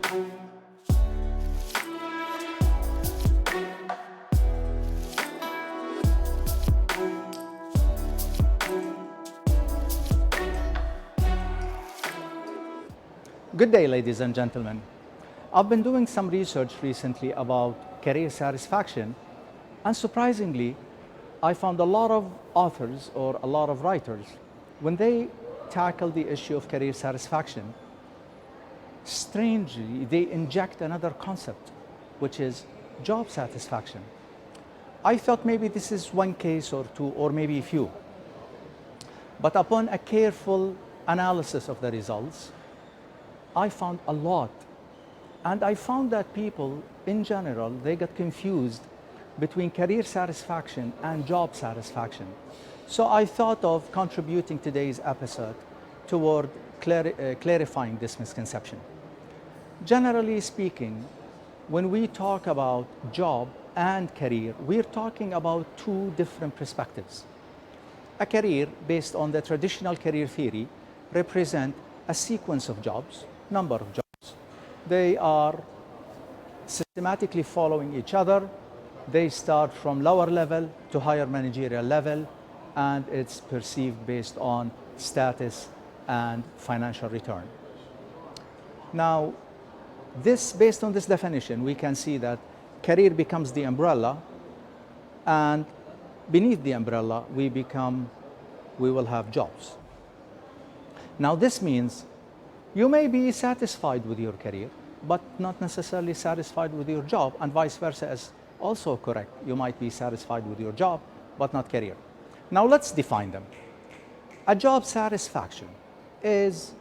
Good day, ladies and gentlemen. I've been doing some research recently about career satisfaction, and surprisingly, I found a lot of authors or a lot of writers, when they tackle the issue of career satisfaction, strangely, they inject another concept, which is job satisfaction. I thought maybe this is one case or two, or maybe a few. But upon a careful analysis of the results, I found a lot. And I found that people, in general, they get confused between career satisfaction and job satisfaction. So I thought of contributing today's episode toward clarifying this misconception. Generally speaking, when we talk about job and career, we're talking about two different perspectives. A career, based on the traditional career theory, represent a sequence of jobs, number of jobs. They are systematically following each other. They start from lower level to higher managerial level, and it's perceived based on status and financial return. Now, based on this definition, we can see that career becomes the umbrella, and beneath the umbrella, we will have jobs. Now, this means you may be satisfied with your career, but not necessarily satisfied with your job, and vice versa is also correct. You might be satisfied with your job, but not career. Now let's define them. A job satisfaction is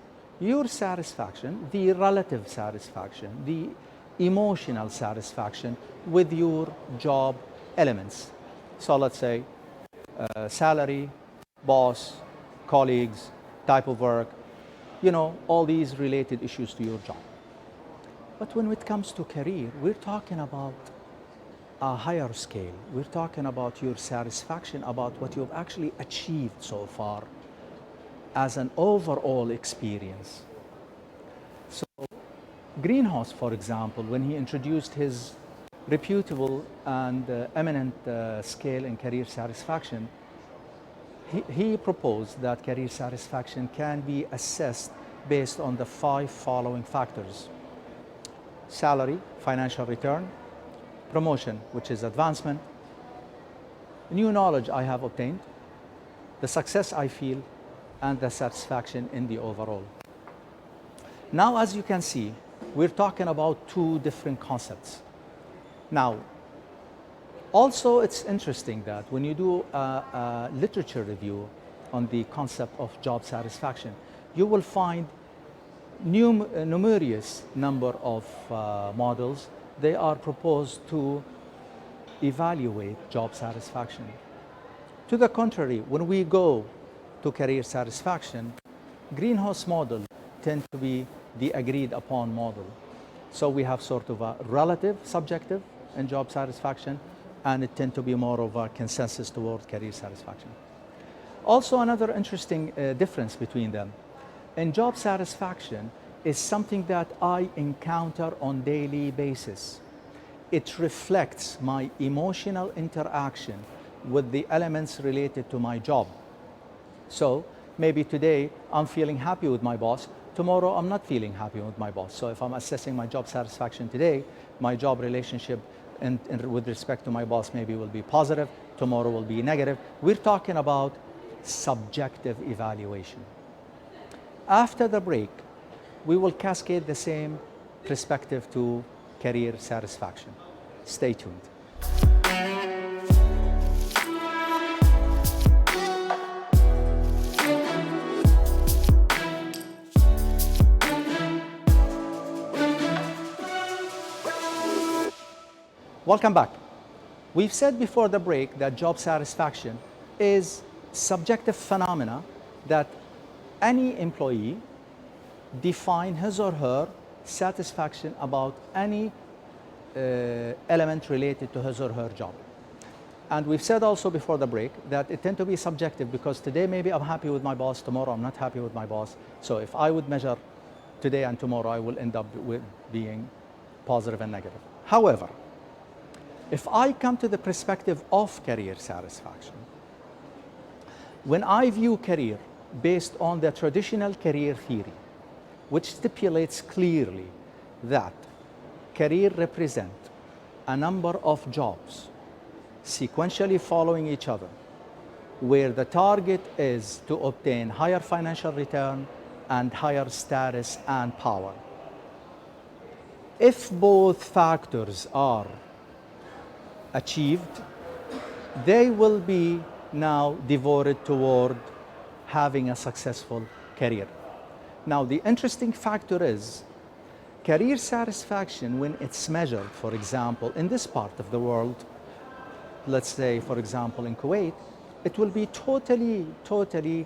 your satisfaction, the relative satisfaction, the emotional satisfaction with your job elements. So let's say salary, boss, colleagues, type of work, all these related issues to your job. But when it comes to career, we're talking about a higher scale. We're talking about your satisfaction about what you've actually achieved so far as an overall experience. So Greenhouse, for example, when he introduced his reputable and eminent scale in career satisfaction, he proposed that career satisfaction can be assessed based on the 5 following factors: salary, financial return; promotion, which is advancement; new knowledge I have obtained; the success I feel; and the satisfaction in the overall. Now, as you can see, we're talking about 2 different concepts. Now, also, it's interesting that when you do a literature review on the concept of job satisfaction, you will find numerous number of models. They are proposed to evaluate job satisfaction. To the contrary, when we go to career satisfaction, Greenhouse model tend to be the agreed upon model. So we have sort of a relative subjective in job satisfaction, and it tend to be more of a consensus toward career satisfaction. Also, another interesting difference between them, in job satisfaction, is something that I encounter on daily basis. It reflects my emotional interaction with the elements related to my job. So maybe today I'm feeling happy with my boss, tomorrow I'm not feeling happy with my boss. So if I'm assessing my job satisfaction today, my job relationship and with respect to my boss maybe will be positive, tomorrow will be negative. We're talking about subjective evaluation. After the break, we will cascade the same perspective to career satisfaction. Stay tuned. Welcome back. We've said before the break that job satisfaction is subjective phenomena that any employee define his or her satisfaction about any element related to his or her job. And we've said also before the break that it tend to be subjective because today maybe I'm happy with my boss, tomorrow I'm not happy with my boss. So if I would measure today and tomorrow I will end up with being positive and negative. However, if I come to the perspective of career satisfaction, when I view career based on the traditional career theory, which stipulates clearly that career represents a number of jobs sequentially following each other, where the target is to obtain higher financial return and higher status and power. If both factors are achieved, they will be now devoted toward having a successful career. Now, the interesting factor is career satisfaction, when it's measured, for example, in this part of the world, let's say, for example, in Kuwait, it will be totally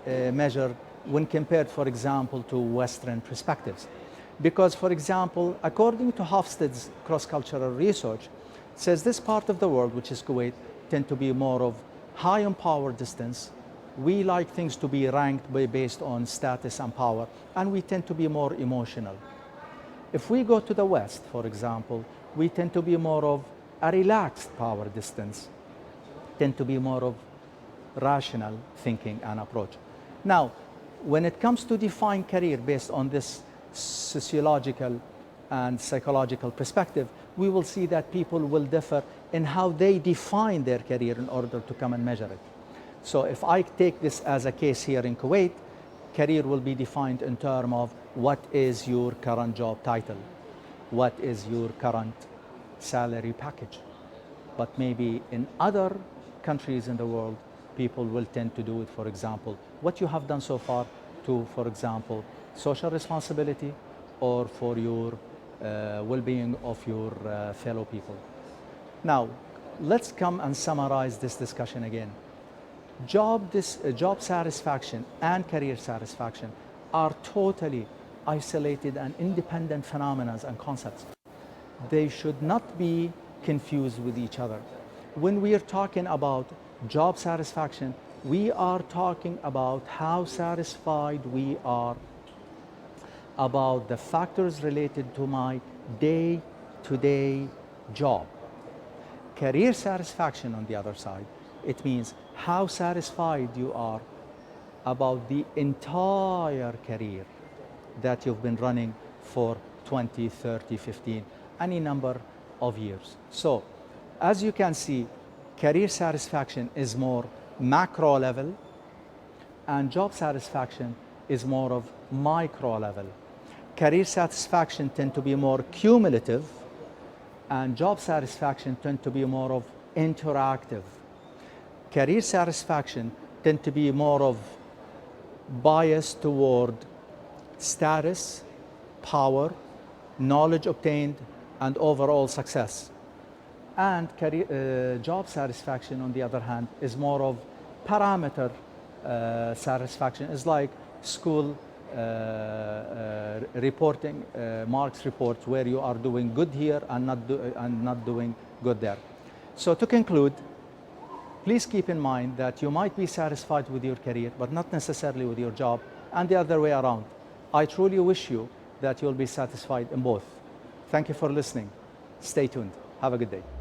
measured when compared, for example, to Western perspectives. Because, for example, according to Hofstede's cross-cultural research, says this part of the world, which is Kuwait, tend to be more of high on power distance. We like things to be ranked based on status and power, and we tend to be more emotional. If we go to the West, for example, we tend to be more of a relaxed power distance, tend to be more of rational thinking and approach. Now, when it comes to define career based on this sociological and psychological perspective, we will see that people will differ in how they define their career in order to come and measure it. So if I take this as a case here in Kuwait, career will be defined in terms of what is your current job title, what is your current salary package. But maybe in other countries in the world, people will tend to do it, for example, what you have done so far to, for example, social responsibility or for your well-being of your fellow people. Now, let's come and summarize this discussion again. Job satisfaction and career satisfaction are totally isolated and independent phenomena and concepts. They should not be confused with each other. When we are talking about job satisfaction, we are talking about how satisfied we are about the factors related to my day-to-day job. Career satisfaction, on the other side, it means how satisfied you are about the entire career that you've been running for 20, 30, 15, any number of years. So, as you can see, career satisfaction is more macro level and job satisfaction is more of micro level. Career satisfaction tend to be more cumulative and job satisfaction tend to be more of interactive. Career satisfaction tend to be more of biased toward status, power, knowledge obtained, and overall success. And job satisfaction, on the other hand, is more of parameter satisfaction. It's like school reporting, marks reports, where you are doing good here and not doing good there. So to conclude, please keep in mind that you might be satisfied with your career, but not necessarily with your job, and the other way around. I truly wish you that you'll be satisfied in both. Thank you for listening. Stay tuned. Have a good day.